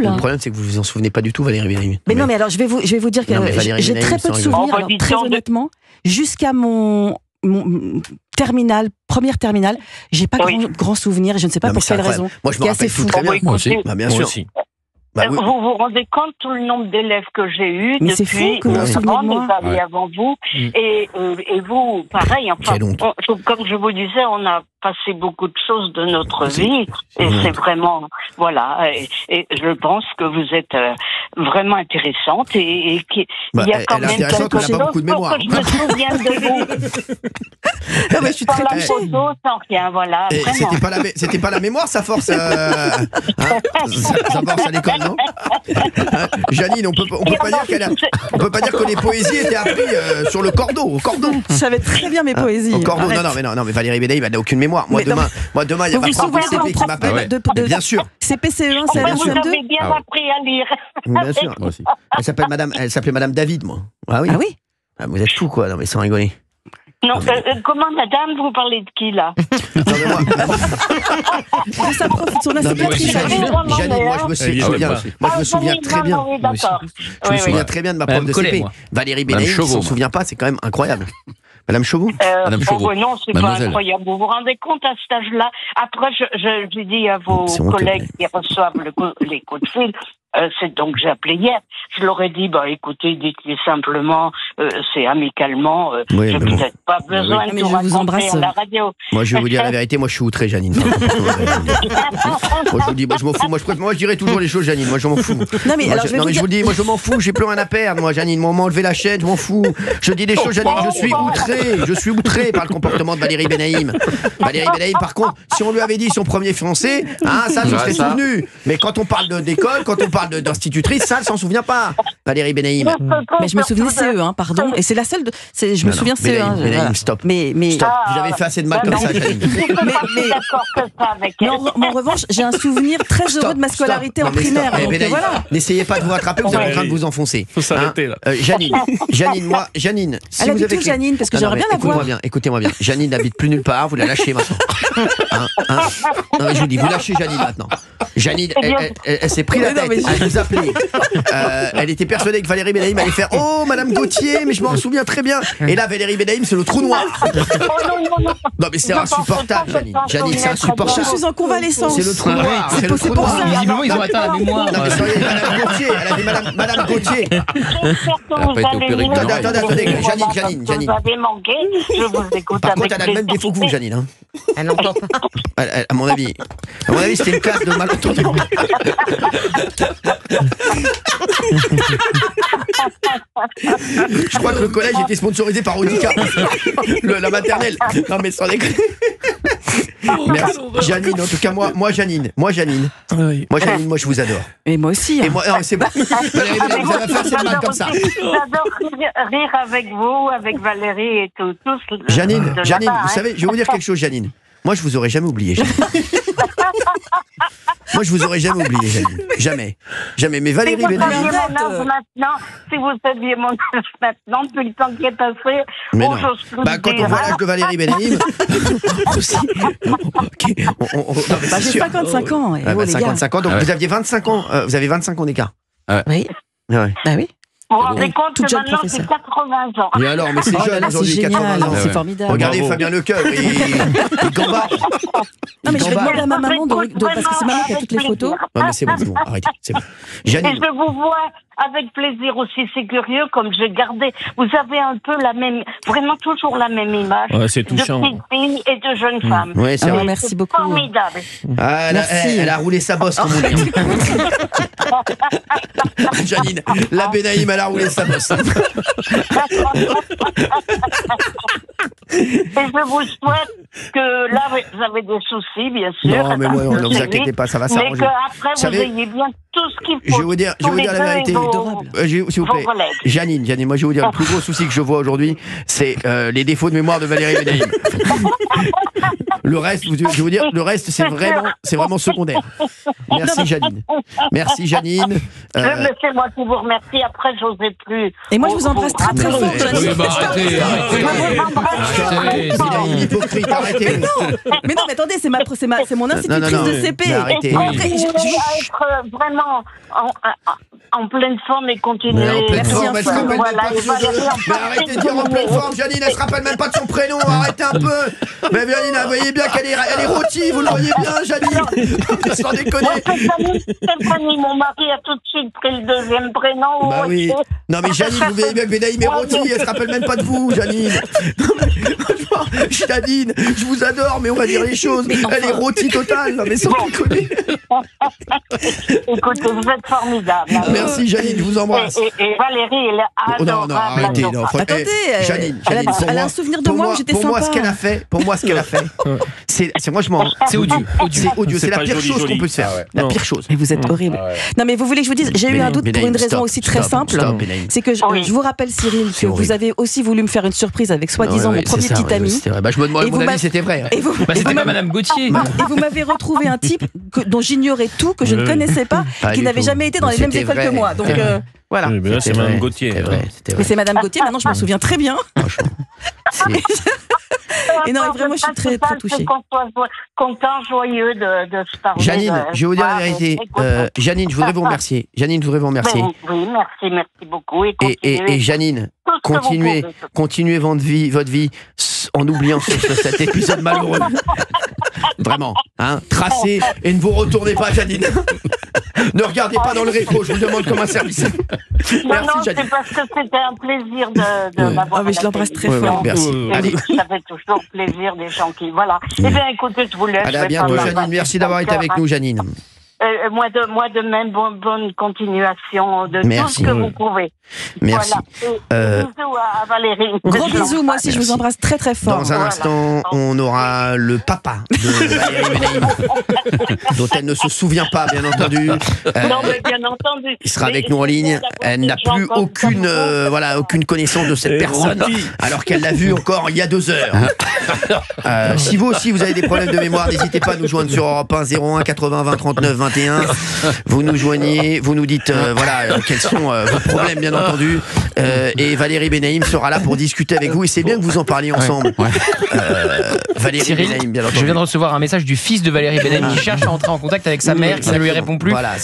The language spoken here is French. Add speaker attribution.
Speaker 1: possible.
Speaker 2: Le problème, c'est que vous vous en souvenez pas du tout, Valérie Benaïm.
Speaker 1: Mais non, mais alors je vais vous dire que j'ai très peu de souvenirs, alors, très honnêtement, jusqu'à mon première terminale, j'ai pas grand souvenir, je ne sais pas pour quelle raison.
Speaker 2: Moi, je me rappelle tout très bien.
Speaker 3: Moi aussi.
Speaker 2: Bien sûr.
Speaker 4: Bah, oui. Vous vous rendez compte tout le nombre d'élèves que j'ai eu
Speaker 1: mais
Speaker 4: depuis
Speaker 1: que
Speaker 4: mes années avant vous et vous pareil, enfin comme je vous disais, on a passé beaucoup de choses de notre vie et c'est vraiment voilà et je pense que vous êtes vraiment intéressante et qu'il y a quand même quelque chose pour que je me souvienne de vous.
Speaker 1: Non, mais je suis très
Speaker 4: photo sans rien, voilà.
Speaker 2: C'était pas la mémoire, sa force. Sa force à l'école, non Janine, on peut pas dire que les poésies étaient apprises sur le au cordon.
Speaker 1: Je savais très bien mes poésies.
Speaker 2: Au cordon, non, mais Valérie Benaïm, elle n'a aucune mémoire. Moi, demain, il y a ma prof de CP qui m'appelle.
Speaker 1: Bien sûr. C'est PCE1, c'est
Speaker 4: vous avez bien appris à lire.
Speaker 2: Bien sûr, moi aussi. Elle s'appelait Madame David, moi. Ah oui. Vous êtes fous, quoi. Non, mais sans rigoler.
Speaker 4: Non, comment madame, vous parlez de qui là?
Speaker 1: Son institutrice.
Speaker 2: Janine, moi je me souviens très bien. Je me souviens très bien de ma prof de CP. Valérie Benaïm, qui s'en souvient pas, c'est quand même incroyable. Madame Chauveau
Speaker 4: Madame Chauveau. Non, c'est pas incroyable. Vous vous rendez compte à cet âge-là? Après, j'ai dit à vos collègues qui reçoivent les coups de fil, c'est donc j'ai appelé hier. Je leur ai dit, écoutez, dites-lui simplement, c'est amicalement, j'ai peut-être pas besoin de vous raconter à la radio.
Speaker 2: Moi, je vais vous dire la vérité, moi, je suis outré, Janine. Moi, je vous dis, moi, je m'en fous. Moi, je dirais toujours les choses, Janine. Moi, je m'en fous.
Speaker 1: Non, mais
Speaker 2: je vous dis, moi, je m'en fous. J'ai plus rien à perdre, moi, Janine. Moi, on m'a enlevé la chaîne, je m'en fous. Je dis des choses, Janine. Je suis outré par le comportement de Valérie Benaïm. Valérie Benaïm, par contre, si on lui avait dit son premier français, ça, je serais souvenu. Mais quand on parle d'école, quand on parle d'institutrice, ça, elle s'en souvient pas. Valérie Benaïm.
Speaker 1: Mais je me souvenais CE1, pardon. Et c'est la seule. Je me souviens CE1.
Speaker 2: Benaïm, stop.
Speaker 1: Mais
Speaker 2: stop. Vous avez fait assez de mal comme ça, Janine.
Speaker 4: Mais
Speaker 1: en revanche, j'ai un souvenir très heureux de ma scolarité en primaire.
Speaker 2: N'essayez pas de vous rattraper, vous avez en train de vous enfoncer.
Speaker 3: Faut s'arrêter là.
Speaker 2: Janine,
Speaker 1: elle habite où, Janine? Parce que j'aimerais bien la voir.
Speaker 2: Écoutez-moi bien. Janine n'habite plus nulle part, vous la lâchez maintenant. Non, mais je vous dis, vous lâchez Janine maintenant. Janine, elle s'est pris la tête. Elle vous appelait. Elle était persuadée que Valérie Benaïm allait faire oh Madame Gauthier, mais je m'en souviens très bien. Et là Valérie Benaïm c'est le trou noir. Non mais c'est insupportable, Janine. Janine, c'est insupportable.
Speaker 1: Je suis en convalescence.
Speaker 2: C'est le trou noir.
Speaker 1: C'est le trou noir.
Speaker 3: Visiblement ils ont atteint la mémoire.
Speaker 2: Non mais soyez Madame Gauthier. Elle a dit Madame Gauthier. Attendez, Janine.
Speaker 4: Vous avez manqué. Je vous écoute.
Speaker 2: Par contre, elle a le même défaut que vous, Janine.
Speaker 1: Elle n'entend pas.
Speaker 2: À mon avis, c'était une classe de malentendants. Je crois que le collège était sponsorisé par Audica. La maternelle. Non mais sans déconner. Merci. Janine, en tout cas moi Janine. Moi Janine, moi je vous adore.
Speaker 1: Et moi aussi.
Speaker 2: Et moi, c'est bon. Valérie, vous avez fait assez de mal comme ça.
Speaker 4: J'adore rire avec vous, avec Valérie et tous.
Speaker 2: Janine, vous savez, je vais vous dire quelque chose, Janine. Moi, je vous aurais jamais oublié, Janine. Moi, je vous aurais jamais oublié, Janine. Jamais. Mais Valérie Benaïm.
Speaker 4: Si vous saviez mon âge maintenant, depuis le temps qui est passé,
Speaker 2: mais non. Quand on voit l'âge de Valérie Benaïm, aussi.
Speaker 1: J'ai 55 ans.
Speaker 2: 55 ans, donc vous aviez 25 ans. Vous avez 25 ans d'écart.
Speaker 1: Oui.
Speaker 4: Vous vous rendez compte que maintenant c'est 80 ans.
Speaker 2: Mais alors, mais c'est jeune aujourd'hui, 80 ans.
Speaker 1: C'est formidable.
Speaker 2: Regardez Fabien Lecoeur, il gambarde.
Speaker 1: Non mais je vais demander à ma maman, parce que c'est maman qui a toutes les photos.
Speaker 2: Non mais c'est bon, arrêtez, c'est bon. Janine.
Speaker 4: Et je vous vois avec plaisir aussi, c'est curieux, comme j'ai gardé, vous avez un peu vraiment toujours la même image.
Speaker 3: Ouais, c'est touchant.
Speaker 4: De petites filles et de jeunes femmes.
Speaker 2: Oui, c'est vrai.
Speaker 1: Merci beaucoup.
Speaker 4: Formidable.
Speaker 2: Elle a roulé sa bosse, comme on dit. Janine, la Benaïm, elle a roulé sa bosse.
Speaker 4: Et je vous souhaite que là, vous avez des soucis, bien sûr.
Speaker 2: Non, mais ne vous inquiétez pas, ça va s'arranger.
Speaker 4: Mais qu'après, vous ayez bien tout ce qu'il faut.
Speaker 2: Je vais vous dire la vérité. S'il vous plaît. Janine, moi je vais vous dire, le plus gros souci que je vois aujourd'hui, c'est les défauts de mémoire de Valérie Benaïm. Le reste, je vais vous dire, le reste, c'est vraiment secondaire. Merci Janine. Merci Janine.
Speaker 4: C'est moi qui vous remercie. Après, j'osais plus.
Speaker 1: Et moi, je vous embrasse très très fort.
Speaker 3: Arrêtez.
Speaker 2: Il est hypocrite, arrêtez.
Speaker 1: Mais non, mais attendez, c'est mon institutrice de CP.
Speaker 2: Arrêtez.
Speaker 4: Être vraiment en pleine forme et continuer.
Speaker 2: En pleine forme, elle se rappelle même pas de son prénom. Mais arrêtez de dire en pleine forme, Janine, elle se rappelle même pas de son prénom. Arrêtez un peu. Mais Janine, vous voyez bien qu'elle est rôtie, vous le voyez bien, Janine. Sans déconner.
Speaker 4: Stéphanie, mon mari a tout de suite pris le deuxième prénom.
Speaker 2: Bah oui. Non mais Janine, vous voyez bien que Benaïm est rôtie, elle se rappelle même pas de vous, Janine. Non mais franchement, Janine, je vous adore, mais on va dire les choses. Elle est rôtie totale, non mais sans déconner.
Speaker 4: Écoutez, vous êtes formidable.
Speaker 2: Merci Janine, je vous embrasse.
Speaker 4: Et Valérie, elle est adorable.
Speaker 2: Non, arrêtez. Non,
Speaker 1: attendez,
Speaker 2: Janine,
Speaker 1: elle a un souvenir de moi où j'étais sympa.
Speaker 2: Pour moi, ce qu'elle a fait, c'est franchement,
Speaker 3: c'est odieux.
Speaker 2: C'est odieux, c'est la pire chose qu'on peut se faire. La pire chose.
Speaker 1: Mais vous êtes horrible. Non mais vous voulez que je vous dise, j'ai eu un doute pour une raison aussi très simple. C'est que je vous rappelle, Cyril, que vous avez aussi voulu me faire une surprise avec soi-disant mon premier petit ami.
Speaker 2: Je me demande, à mon avis, c'était vrai.
Speaker 3: C'était pas Madame Gauthier.
Speaker 1: Et vous m'avez retrouvé un type dont j'ignorais tout, que je ne connaissais pas, qui n'avait jamais été dans les mêmes écoles que moi. Donc voilà.
Speaker 3: Mais là, c'est Madame Gauthier.
Speaker 1: Mais c'est Madame Gauthier, maintenant je m'en souviens très bien. Et non, vraiment, je suis très, très touchée.
Speaker 4: Content, joyeux de se parler.
Speaker 2: Janine, je vais vous dire la vérité. Janine, je voudrais vous remercier.
Speaker 4: Oui, merci beaucoup.
Speaker 2: Et Janine, continuez votre vie en oubliant cet épisode malheureux. Vraiment, tracez et ne vous retournez pas, Janine. Ne regardez pas dans le rétro, je vous demande comme un service.
Speaker 4: Merci, c'est parce que c'était un plaisir de l'avoir.
Speaker 1: Mais je l'embrasse très fort.
Speaker 2: Merci.
Speaker 4: Allez. Ça fait toujours plaisir des gens qui. Voilà. Eh bien, écoutez, je vous laisse.
Speaker 2: Allez, à bientôt, Janine. Merci d'avoir été avec nous, Janine.
Speaker 4: Moi de même, bonne continuation de tout ce que vous pouvez.
Speaker 2: Merci.
Speaker 4: Voilà. Bisous à Valérie.
Speaker 1: Gros bisous, moi aussi, je vous embrasse très très fort.
Speaker 2: Dans un instant, on aura le papa de Valérie Benaïm, dont elle ne se souvient pas, bien entendu.
Speaker 4: Non, mais bien entendu.
Speaker 2: Il sera avec nous en ligne. Elle n'a plus aucune connaissance de cette personne, alors qu'elle l'a vue encore il y a 2 heures. Si vous aussi, vous avez des problèmes de mémoire, n'hésitez pas à nous joindre sur Europe 1 01 80 20 39 21. Vous nous joignez, vous nous dites quels sont vos problèmes, bien entendu, et Valérie Benaïm sera là pour discuter avec vous, et c'est bien que vous en parliez ensemble. Valérie
Speaker 3: Cyril,
Speaker 2: Benaïm, bien entendu.
Speaker 3: Je viens de recevoir un message du fils de Valérie Benaïm qui cherche à entrer en contact avec sa mère, qui ne lui répond plus.
Speaker 2: Voilà,